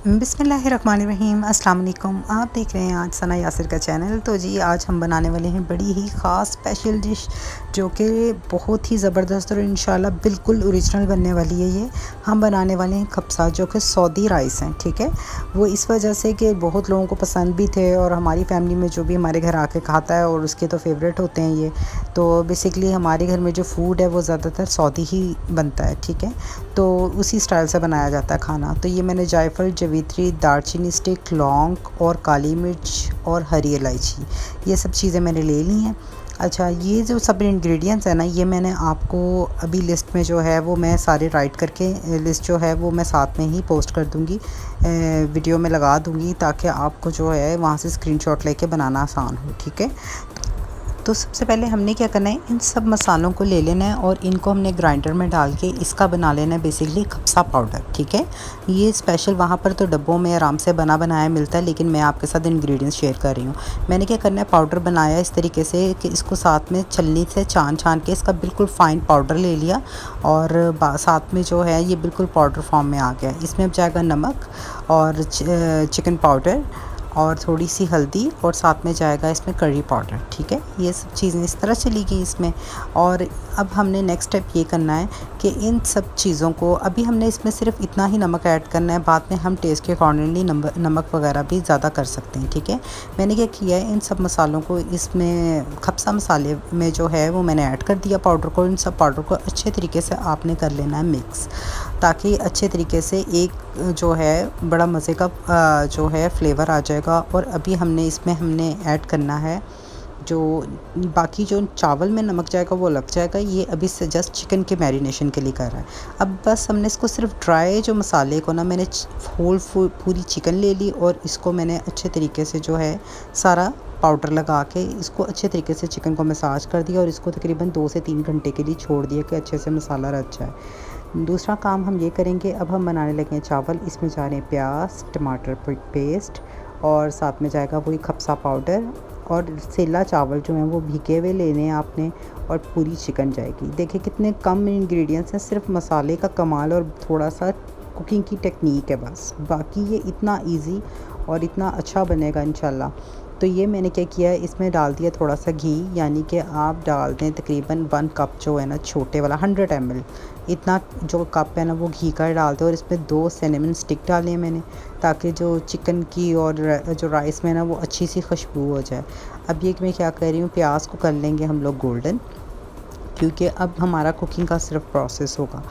बिस्मिल्लाहिर्रहमानिर्रहीम। अस्सलाम वालेकुम। आप देख रहे हैं आज सना यासिर का चैनल। तो जी आज हम बनाने वाले हैं बड़ी ही ख़ास स्पेशल डिश जो कि बहुत ही ज़बरदस्त और इंशाल्लाह बिल्कुल ओरिजिनल बनने वाली है। ये हम बनाने वाले हैं कब्सा, जो कि सऊदी राइस हैं, ठीक है। वो इस वजह से कि बहुत लोगों को पसंद भी थे और हमारी फैमिली में जो भी हमारे घर आके खाता है और उसके तो फेवरेट होते हैं ये। तो बेसिकली हमारे घर में जो फूड है वो ज़्यादातर सऊदी ही बनता है, ठीक है। तो उसी स्टाइल से बनाया जाता है खाना। तो ये मैंने जायफल, जवित्री, दालचीनी स्टिक, लौंग और काली मिर्च और हरी इलायची, ये सब चीज़ें मैंने ले ली हैं। अच्छा, ये जो सब इंग्रेडिएंट्स हैं ना, ये मैंने आपको अभी लिस्ट में जो है वो मैं सारे राइट करके लिस्ट जो है वो मैं साथ में ही पोस्ट कर दूँगी, वीडियो में लगा दूँगी, ताकि आपको जो है वहाँ से स्क्रीनशॉट लेके बनाना आसान हो, ठीक है। तो सबसे पहले हमने क्या करना है, इन सब मसालों को ले लेना है और इनको हमने ग्राइंडर में डाल के इसका बना लेना है बेसिकली कब्सा पाउडर, ठीक है। ये स्पेशल वहाँ पर तो डब्बों में आराम से बना बनाया मिलता है, लेकिन मैं आपके साथ इंग्रेडिएंट्स शेयर कर रही हूँ। मैंने क्या करना है, पाउडर बनाया इस तरीके से कि इसको साथ में छलनी से छान के इसका बिल्कुल फ़ाइन पाउडर ले लिया और साथ में जो है ये बिल्कुल पाउडर फॉर्म में आ गया। इसमें अब जाएगा नमक और चिकन पाउडर और थोड़ी सी हल्दी और साथ में जाएगा इसमें करी पाउडर, ठीक है। ये सब चीज़ें इस तरह चली गई इसमें। और अब हमने नेक्स्ट स्टेप ये करना है कि इन सब चीज़ों को अभी हमने इसमें सिर्फ इतना ही नमक ऐड करना है, बाद में हम टेस्ट के अकॉर्डिंगली नमक वगैरह भी ज़्यादा कर सकते हैं, ठीक है। मैंने क्या किया है, इन सब मसालों को इसमें खब्सा मसाले में जो है वो मैंने ऐड कर दिया पाउडर को। इन सब पाउडर को अच्छे तरीके से आपने कर लेना है मिक्स, ताकि अच्छे तरीके से एक जो है बड़ा मज़े का जो है फ्लेवर आ जाएगा। और अभी हमने ऐड करना है जो बाकी जो चावल में नमक जाएगा वो लग जाएगा, ये अभी से जस्ट चिकन के मैरिनेशन के लिए कर रहा है। अब बस हमने इसको सिर्फ ड्राई जो मसाले को ना, मैंने पूरी चिकन ले ली और इसको मैंने अच्छे तरीके से जो है सारा पाउडर लगा के इसको अच्छे तरीके से चिकन को मसाज कर दिया और इसको तकरीबन 2 से 3 घंटे के लिए छोड़ दिया कि अच्छे से मसाला रच जाए। दूसरा काम हम ये करेंगे, अब हम बनाने लगे हैं चावल। इसमें जा रहे हैं प्याज, टमाटर पेस्ट और साथ में जाएगा वही खप्सा पाउडर और सेला चावल जो हैं वो भीगे हुए लेने हैं आपने, और पूरी चिकन जाएगी। देखिए कितने कम इंग्रेडिएंट्स हैं, सिर्फ मसाले का कमाल और थोड़ा सा कुकिंग की टेक्निक है बस, बाकी ये इतना इजी और इतना अच्छा बनेगा इंशाल्लाह। तो ये मैंने क्या किया है, इसमें डाल दिया थोड़ा सा घी, यानी कि आप डाल दें तकरीबन 1 कप जो है ना छोटे वाला 100 ml, इतना जो कप है ना वो घी का डाल दें। और इसमें 2 सिनेमन स्टिक डाले हैं मैंने, ताकि जो चिकन की और जो राइस में ना वो अच्छी सी खुशबू हो जाए। अब ये मैं क्या कर रही हूँ, प्याज को कर लेंगे हम लोग गोल्डन, क्योंकि अब हमारा कुकिंग का सिर्फ प्रोसेस होगा।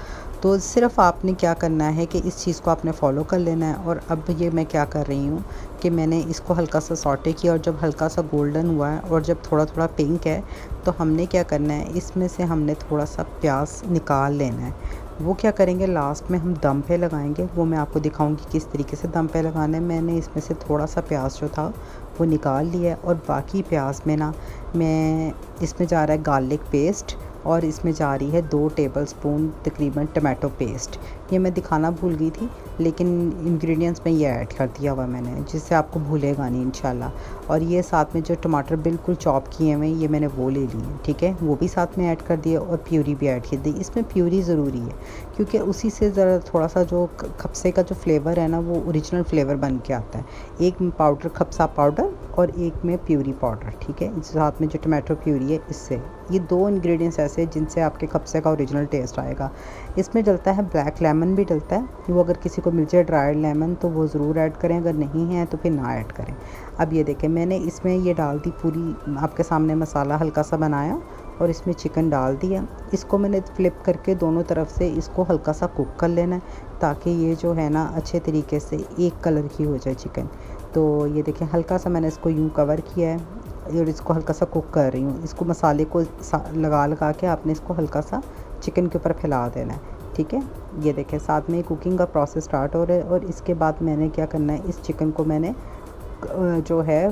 तो सिर्फ आपने क्या करना है कि इस चीज़ को आपने फॉलो कर लेना है। और अब ये मैं क्या कर रही हूँ कि मैंने इसको हल्का सा सॉटे किया और जब हल्का सा गोल्डन हुआ है और जब थोड़ा थोड़ा पिंक है, तो हमने क्या करना है, इसमें से हमने थोड़ा सा प्याज निकाल लेना है। वो क्या करेंगे, लास्ट में हम दम पे लगाएंगे, वो मैं आपको दिखाऊंगी किस तरीके से दम पे लगाना है। मैंने इसमें से थोड़ा सा प्याज जो था वो निकाल लिया है और बाकी प्याज में ना मैं इसमें जा रहा है गार्लिक पेस्ट और इसमें जा रही है 2 टेबलस्पून तकरीबन टमाटो पेस्ट। ये मैं दिखाना भूल गई थी, लेकिन इंग्रेडिएंट्स में ये ऐड कर दिया हुआ मैंने, जिससे आपको भूलेगा नहीं इंशाल्लाह। और ये साथ में जो टमाटर बिल्कुल चॉप किए हुए ये मैंने वो ले लिए, ठीक है, वो भी साथ में ऐड कर दिए और प्यूरी भी ऐड कर दी। इसमें प्यूरी ज़रूरी है क्योंकि उसी से ज़रा थोड़ा सा जो खप्से का जो फ्लेवर है ना वो ओरिजिनल फ्लेवर बन के आता है। एक पाउडर खप्सा पाउडर और एक में प्यूरी पाउडर, ठीक है, साथ में जो टमाटो प्यूरी है इससे। ये 2 इंग्रेडिएंट्स ऐसे जिनसे आपके खप्से का ओरिजिनल टेस्ट आएगा। इसमें डलता है ब्लैक लेमन भी डलता है, वो अगर किसी को मिल जाए ड्राइड लेमन तो वो ज़रूर ऐड करें, अगर नहीं है तो फिर ना ऐड करें। अब ये देखें मैंने इसमें ये डाल दी पूरी, आपके सामने मसाला हल्का सा बनाया और इसमें चिकन डाल दिया। इसको मैंने फ्लिप करके दोनों तरफ से इसको हल्का सा कुक कर लेना है, ताकि ये जो है ना अच्छे तरीके से एक कलर की हो जाए चिकन। तो ये देखें हल्का सा मैंने इसको यूँ कवर किया है और इसको हल्का सा कुक कर रही हूँ। इसको मसाले को लगा के आपने इसको हल्का सा चिकन के ऊपर फैला देना है, ठीक है। ये देखें साथ में कुकिंग का प्रोसेस स्टार्ट हो रहा है। और इसके बाद मैंने क्या करना है, इस चिकन को मैंने जो है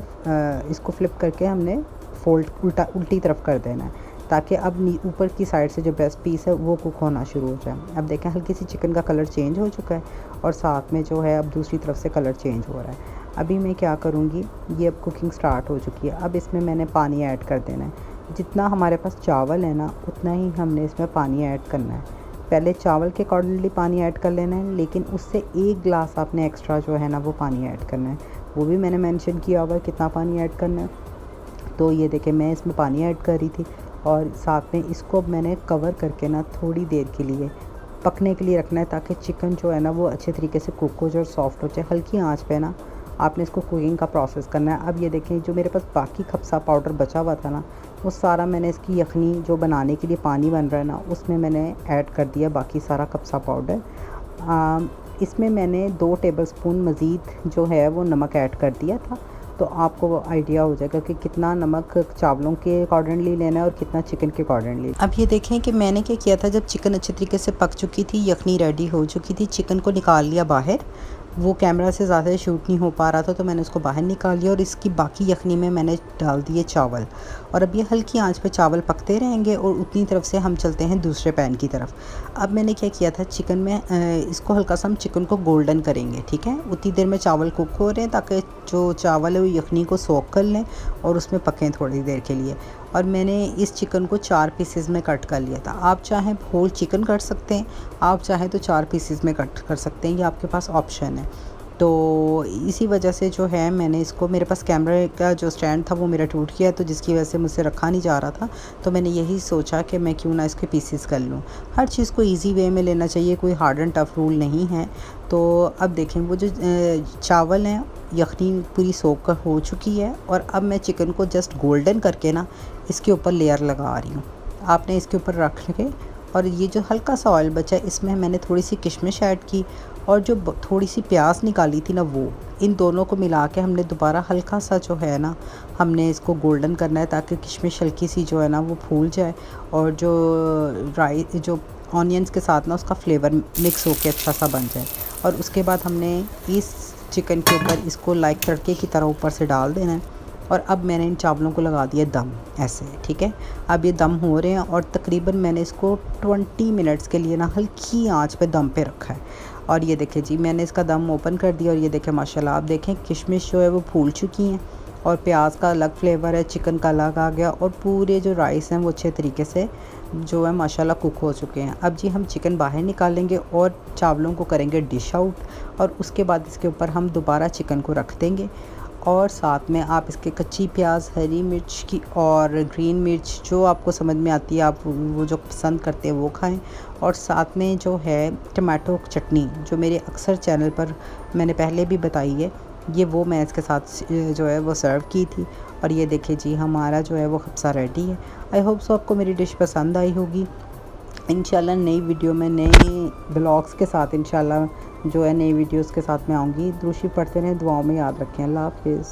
इसको फ्लिप करके हमने फोल्ड उल्टी तरफ कर देना है, ताकि अब ऊपर की साइड से जो बेस्ट पीस है वो कुक होना शुरू हो जाए। अब देखें हल्की सी चिकन का कलर चेंज हो चुका है और साथ में जो है अब दूसरी तरफ से कलर चेंज हो रहा है। अभी मैं क्या करूँगी, ये अब कुकिंग स्टार्ट हो चुकी है। अब इसमें मैंने पानी ऐड कर देना है, जितना हमारे पास चावल है ना उतना ही हमने इसमें पानी ऐड करना है। पहले चावल के अकॉर्डिंगली पानी ऐड कर लेना है, लेकिन उससे 1 गिलास आपने एक्स्ट्रा जो है ना वो पानी ऐड करना है। वो भी मैंने मेंशन किया हुआ है कितना पानी ऐड करना है। तो ये देखें मैं इसमें पानी ऐड कर रही थी और साथ में इसको अब मैंने कवर करके ना थोड़ी देर के लिए पकने के लिए रखना है, ताकि चिकन जो है ना वो अच्छे तरीके से कुक हो जाए और सॉफ्ट हो जाए। हल्की आंच पे ना आपने इसको कुकिंग का प्रोसेस करना है। अब ये देखें जो मेरे पास बाकी खप्सा पाउडर बचा हुआ था ना, वो सारा मैंने इसकी यखनी जो बनाने के लिए पानी बन रहा है ना उसमें मैंने ऐड कर दिया बाकी सारा खप्सा पाउडर। इसमें मैंने 2 टेबलस्पून मज़ीद जो है वो नमक ऐड कर दिया था। तो आपको आइडिया हो जाएगा कि कितना नमक चावलों के अकॉर्डिंगली लेना है और कितना चिकन के अकॉर्डिंगली। अब ये देखें कि मैंने क्या किया था, जब चिकन अच्छे तरीके से पक चुकी थी, यखनी रेडी हो चुकी थी, चिकन को निकाल लिया बाहर। वो कैमरा से ज़्यादा शूट नहीं हो पा रहा था तो मैंने उसको बाहर निकाल लिया और इसकी बाकी यखनी में मैंने डाल दिए चावल। और अब ये हल्की आंच पे चावल पकते रहेंगे और उतनी तरफ से हम चलते हैं दूसरे पैन की तरफ। अब मैंने क्या किया था, चिकन में इसको हल्का सा हम चिकन को गोल्डन करेंगे, ठीक है। उतनी देर में चावल कुक हो रहे हैं ताकि जो चावल है वो यखनी को सोख कर लें और उसमें पकें थोड़ी देर के लिए। और मैंने इस चिकन को 4 पीसेस में कट कर लिया था। आप चाहें होल चिकन कर सकते हैं, आप चाहें तो 4 पीसेस में कट कर सकते हैं, ये आपके पास ऑप्शन है। तो इसी वजह से जो है मैंने इसको, मेरे पास कैमरे का जो स्टैंड था वो मेरा टूट गया, तो जिसकी वजह से मुझसे रखा नहीं जा रहा था। तो मैंने यही सोचा कि मैं क्यों ना इसके पीसेस कर लूँ। हर चीज़ को इजी वे में लेना चाहिए, कोई हार्ड एंड टफ रूल नहीं है। तो अब देखें वो जो चावल हैं, यखनी पूरी सोख कर हो चुकी है और अब मैं चिकन को जस्ट गोल्डन करके ना इसके ऊपर लेयर लगा रही हूँ। आपने इसके ऊपर रख के और ये जो हल्का सा ऑयल बचा इसमें मैंने थोड़ी सी किशमिश ऐड की और जो थोड़ी सी प्याज निकाली थी ना, वो इन दोनों को मिला के हमने दोबारा हल्का सा जो है ना हमने इसको गोल्डन करना है, ताकि किशमिश हल्की सी जो है ना वो फूल जाए और जो ऑनियंस के साथ ना उसका फ्लेवर मिक्स होके अच्छा सा बन जाए। और उसके बाद हमने इस चिकन के ऊपर इसको लाइक तड़के की तरह ऊपर से डाल देना है। और अब मैंने इन चावलों को लगा दिया दम ऐसे, ठीक है। अब ये दम हो रहे हैं और तकरीबन मैंने इसको 20 मिनट्स के लिए ना हल्की आंच पे दम पे रखा है। और ये देखें जी मैंने इसका दम ओपन कर दिया और ये देखें माशाल्लाह आप देखें किशमिश जो है वो फूल चुकी हैं और प्याज का अलग फ्लेवर है, चिकन का अलग आ गया और पूरे जो राइस हैं वो अच्छे तरीके से जो है माशाल्लाह कुक हो चुके हैं। अब जी हम चिकन बाहर निकालेंगे और चावलों को करेंगे डिश आउट और उसके बाद इसके ऊपर हम दोबारा चिकन को रख देंगे। और साथ में आप इसके कच्ची प्याज, हरी मिर्च की और ग्रीन मिर्च जो आपको समझ में आती है, आप वो जो पसंद करते हैं वो खाएं। और साथ में जो है टमाटो चटनी जो मेरे अक्सर चैनल पर मैंने पहले भी बताई है, ये वो मैं इसके साथ जो है वो सर्व की थी। और ये देखिए जी हमारा जो है वो खप्सा रेडी है। आई होप सो आपको मेरी डिश पसंद आई होगी। इंशाल्लाह नई वीडियो में नए ब्लॉग्स के साथ इंशाल्लाह जो है नई वीडियोस के साथ मैं आऊँगी। दुरूद शरीफ पढ़ते रहें, दुआओं में याद रखें। अल्लाह हाफ़िज़।